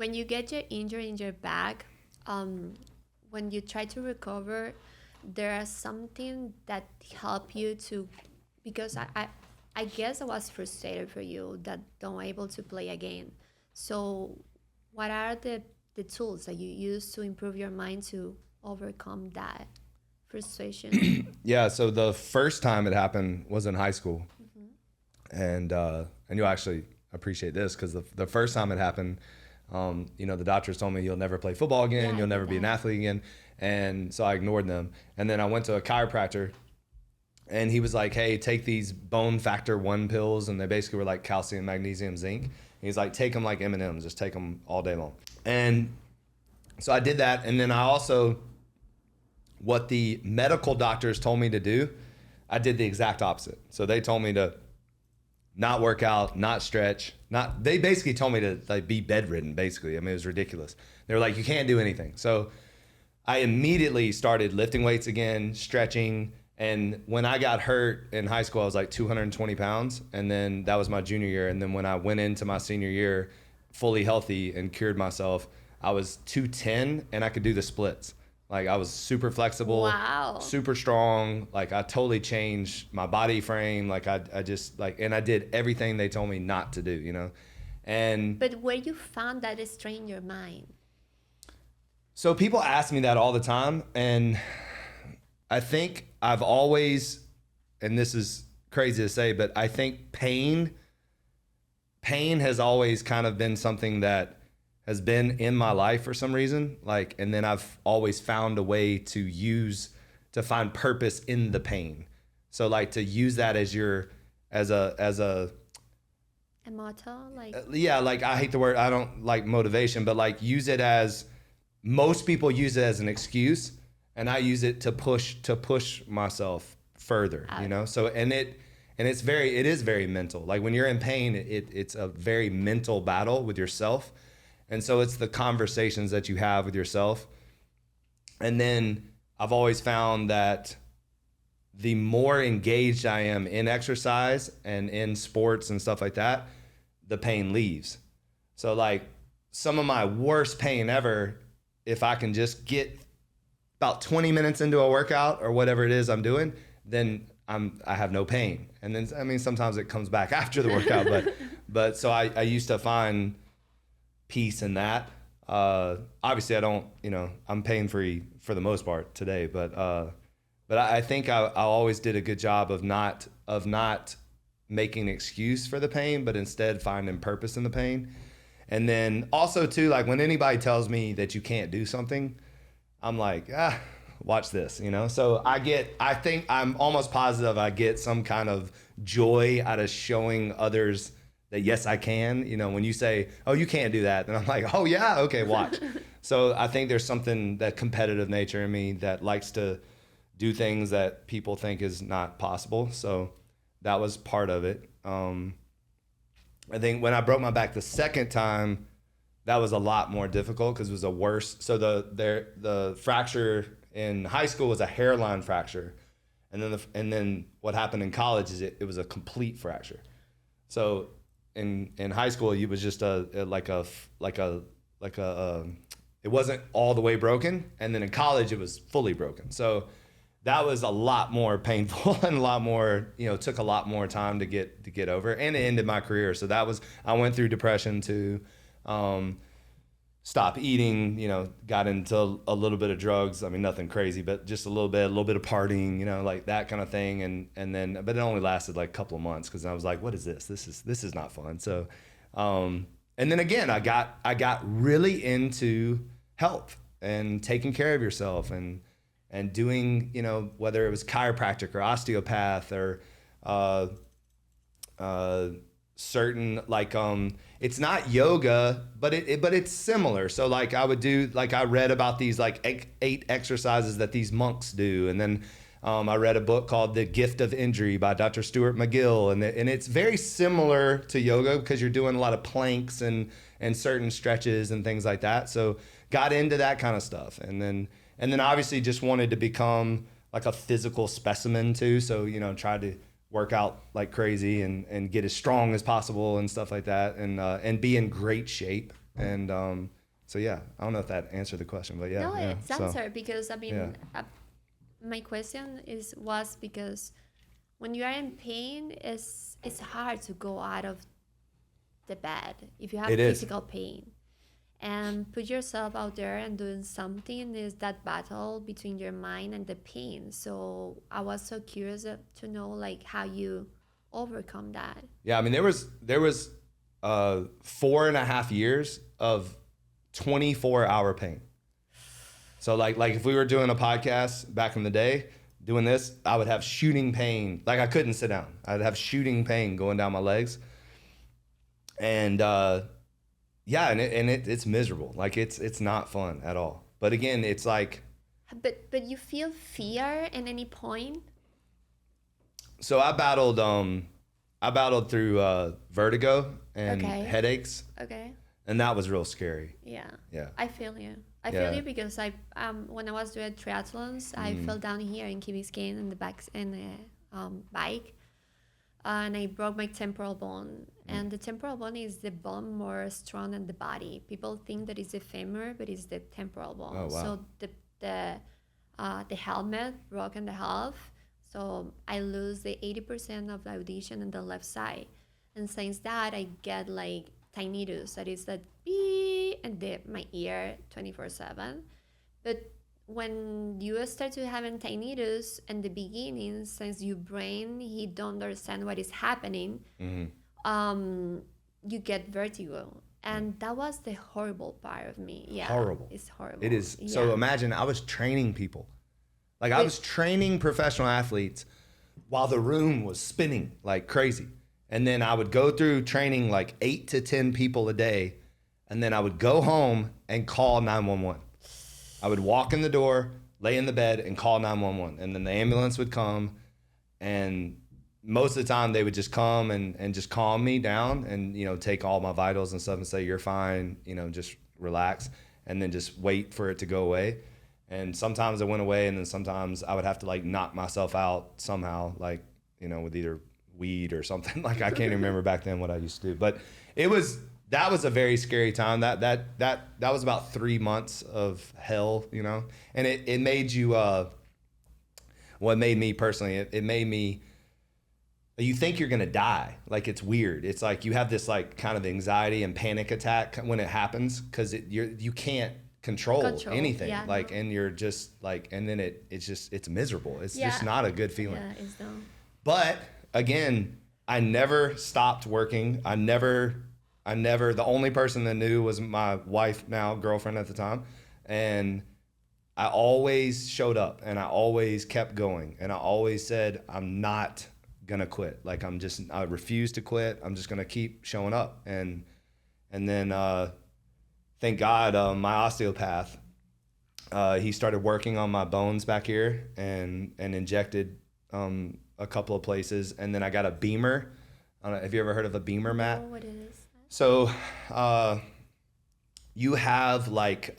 When you get your injury in your back, um, when you try to recover, there are something that help you to, because I guess I was frustrated for you that don't able to play again. So what are the tools that you use to improve your mind to overcome that frustration? Yeah, so the first time it happened was in high school. Mm-hmm. And you'll actually appreciate this because the first time it happened, the doctors told me you'll never play football Yeah, again, I you'll did never be an that. athlete again. And so I ignored them. And then I went to a chiropractor and he was like, hey, take these bone factor 1 pills. And they basically were like calcium, magnesium, zinc. And he's like, take them like M&Ms, just take them all day long. And so I did that. And then I also, what the medical doctors told me to do, I did the exact opposite. So they told me to not work out, not stretch, not. They basically told me to like be bedridden. Basically, I mean it was ridiculous. They were like, you can't do anything. So I immediately started lifting weights again, stretching. And when I got hurt in high school, I was like 220 pounds, and then that was my junior year. And then when I went into my senior year, fully healthy and cured myself, I was 210, and I could do the splits. Like I was super flexible, Wow. super strong. Like I totally changed my body frame. Like I just like, and I did everything they told me not to do, And But where you found that strain in your mind? so people ask me that all the time. And I think I've always, and this is crazy to say, but I think pain has always kind of been something that has been in my life for some reason. Like, and then I've always found a way to find purpose in the pain. So like to use that as as a A motto, like yeah, like I hate the word, I don't like motivation, but like use it as, most people use it as an excuse, and I use it to push myself further, out. So it is very mental. Like when you're in pain, it's a very mental battle with yourself. And so it's the conversations that you have with yourself. And then I've always found that the more engaged I am in exercise and in sports and stuff like that, the pain leaves. So like some of my worst pain ever, if I can just get about 20 minutes into a workout or whatever it is I'm doing, then I have no pain. And then, I mean, sometimes it comes back after the workout, but so I used to find peace in that. Obviously I don't, I'm pain free for the most part today, but I think I always did a good job of not making an excuse for the pain, but instead finding purpose in the pain. And then also too, like when anybody tells me that you can't do something, I'm like, watch this, So I think I'm almost positive I get some kind of joy out of showing others that yes, I can. When you say, oh, you can't do that, then I'm like, oh yeah, okay, watch. So I think there's something, that competitive nature in me that likes to do things that people think is not possible. So that was part of it. I think when I broke my back the second time, that was a lot more difficult because it was a worse. So the fracture in high school was a hairline fracture, and then what happened in college is it was a complete fracture. So in high school, it was just it wasn't all the way broken, and then in college it was fully broken. So that was a lot more painful and a lot more, took a lot more time to get over, and it ended my career. So I went through depression too. Stopped eating, got into a little bit of drugs. I mean, nothing crazy, but just a little bit of partying, like that kind of thing. And then, but it only lasted like a couple of months because I was like, what is this? This is not fun. So, and then again, I got really into health and taking care of yourself and doing, whether it was chiropractic or osteopath or, certain like it's not yoga, but it's similar. So like I would do, like I read about these like 8 exercises that these monks do, and then I read a book called The Gift of Injury by Dr. Stuart McGill, and it's very similar to yoga because you're doing a lot of planks and certain stretches and things like that. So got into that kind of stuff, and then obviously just wanted to become like a physical specimen too. So tried to work out like crazy and get as strong as possible and stuff like that, and be in great shape. And so yeah, I don't know if that answered the question, but yeah. No, Yeah. it's So answered because I yeah, mean, my question was because when you are in pain, it's hard to go out of the bed if you have it is. physical pain. And put yourself out there and doing something is that battle between your mind and the pain. So I was so curious to know like how you overcome that. Yeah, I mean there was 4.5 years of 24-hour pain. So like if we were doing a podcast back in the day, doing this, I would have shooting pain. Like I couldn't sit down. I'd have shooting pain going down my legs. And yeah, it's miserable. Like it's not fun at all. But again, it's like But you feel fear at any point? so I battled through vertigo and Okay. headaches, Okay. and that was real scary. Yeah. Yeah. I feel you. I Yeah. feel you because I when I was doing triathlons, I fell down here in Key Biscayne in the back in the bike, and I broke my temporal bone. And the temporal bone is the bone more strong than the body. People think that it's the femur, but it's the temporal bone. Oh, wow. So the helmet broke in the half. So I lose the 80% of the audition on the left side. And since that, I get like tinnitus. That is that beep in my ear 24/7. But when you start to having tinnitus in the beginning, since your brain he don't understand what is happening, you get vertigo, and that was the horrible part of me. Yeah, Horrible. it's horrible. It is. Yeah. So imagine I was training people. Like I was training professional athletes while the room was spinning like crazy. And then I would go through training like 8 to 10 people a day. And then I would go home and call 911. I would walk in the door, lay in the bed and call 911. And then the ambulance would come. And most of the time they would just come and just calm me down and, you know, take all my vitals and stuff and say, you're fine, you know, just relax. And then just wait for it to go away. And sometimes it went away, and then sometimes I would have to like knock myself out somehow, like, you know, with either weed or something. Like I can't even remember back then what I used to do. But that was a very scary time. That was about 3 months of hell, you know. And it made you what made me personally, it made me, you think you're gonna die. Like it's weird. It's like you have this like kind of anxiety and panic attack when it happens because you can't control anything. Yeah, like no. and you're just like, and then it's miserable. It's Yeah. just not a good feeling. Yeah, it's dumb. But again, I never stopped working. I never, the only person that knew was my wife, now girlfriend at the time. And I always showed up and I always kept going. And I always said, I'm not gonna quit. Like I refuse to quit. I'm just gonna keep showing up. And then, thank God, my osteopath, he started working on my bones back here and injected, a couple of places, and then I got a beamer. I don't know, have you ever heard of a beamer, Matt? Oh, what it is? So you have like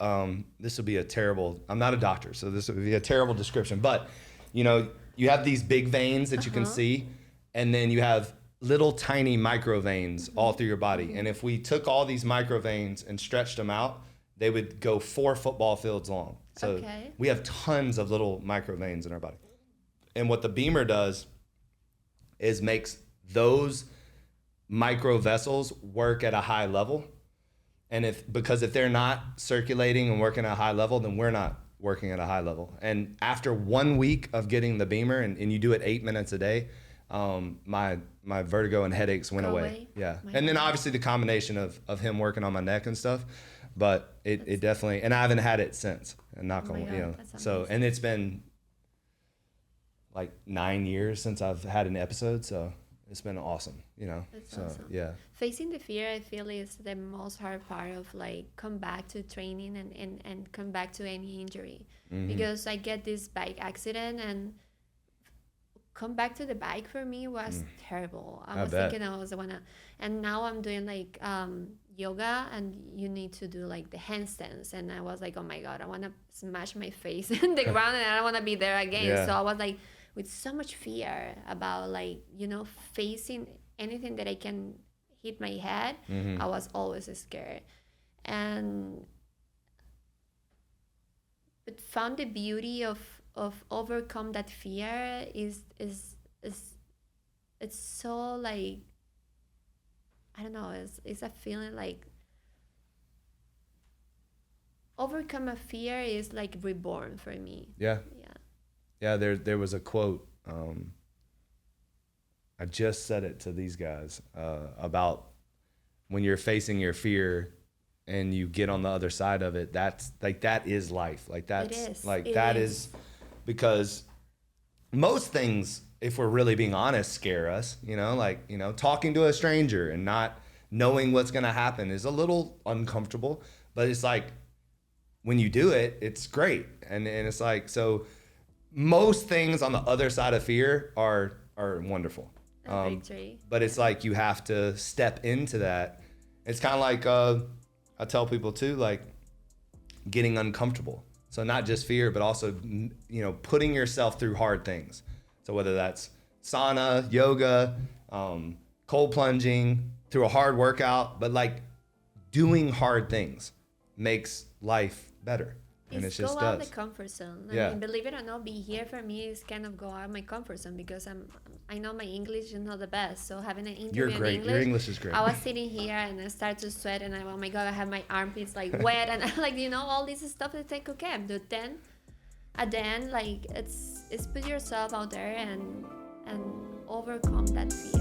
this will be a terrible. I'm not a doctor, so this would be a terrible description. But you know, you have these big veins that you can see, and then you have little tiny micro veins all through your body. And if we took all these micro veins and stretched them out, they would go 4 football fields long. So we have tons of little micro veins in our body. And what the beamer does is makes those micro vessels work at a high level. And because if they're not circulating and working at a high level, then we're not working at a high level. And after 1 week of getting the beamer, and you do it 8 minutes a day, my vertigo and headaches went away. Yeah. And then obviously the combination of him working on my neck and stuff, but it definitely, and I haven't had it since, and knock on, you know, so, and it's been like 9 years since I've had an episode. So it's been awesome, you know? That's so awesome. yeah. Facing the fear, I feel, is the most hard part of like come back to training and come back to any injury. Because I get this bike accident and come back to the bike for me was terrible. I was thinking I was gonna, and now I'm doing like yoga, and you need to do like the handstands, and I was like, oh my God, I want to smash my face in the ground and I don't want to be there again. Yeah. So I was like with so much fear about like, you know, facing anything that I can hit my head. I was always scared. and but found the beauty of overcome that fear is it's so like, I don't know, it's a feeling like overcome a fear is like reborn for me. Yeah. Yeah. Yeah. There was a quote. I just said it to these guys about when you're facing your fear and you get on the other side of it. That's like, that is life. Like that's like, that is because most things, if we're really being honest, scare us, like, talking to a stranger and not knowing what's going to happen is a little uncomfortable, but it's like, when you do it, it's great. And it's like, so most things on the other side of fear are wonderful. Victory. But it's like, you have to step into that. It's kind of like, I tell people too, like getting uncomfortable. So not just fear, but also, putting yourself through hard things. So whether that's sauna, yoga, cold plunging, through a hard workout, but like doing hard things makes life better. And it It's just go out does. the comfort zone. I Yeah. mean, believe it or not, be here for me is kind of go out my comfort zone because I know my English is not the best. So having an interview You're great. in English, Your English is great. I was sitting here and I start to sweat and oh my god, I have my armpits like wet and like all this stuff. It's like okay, but then at the end, like it's put yourself out there and overcome that fear.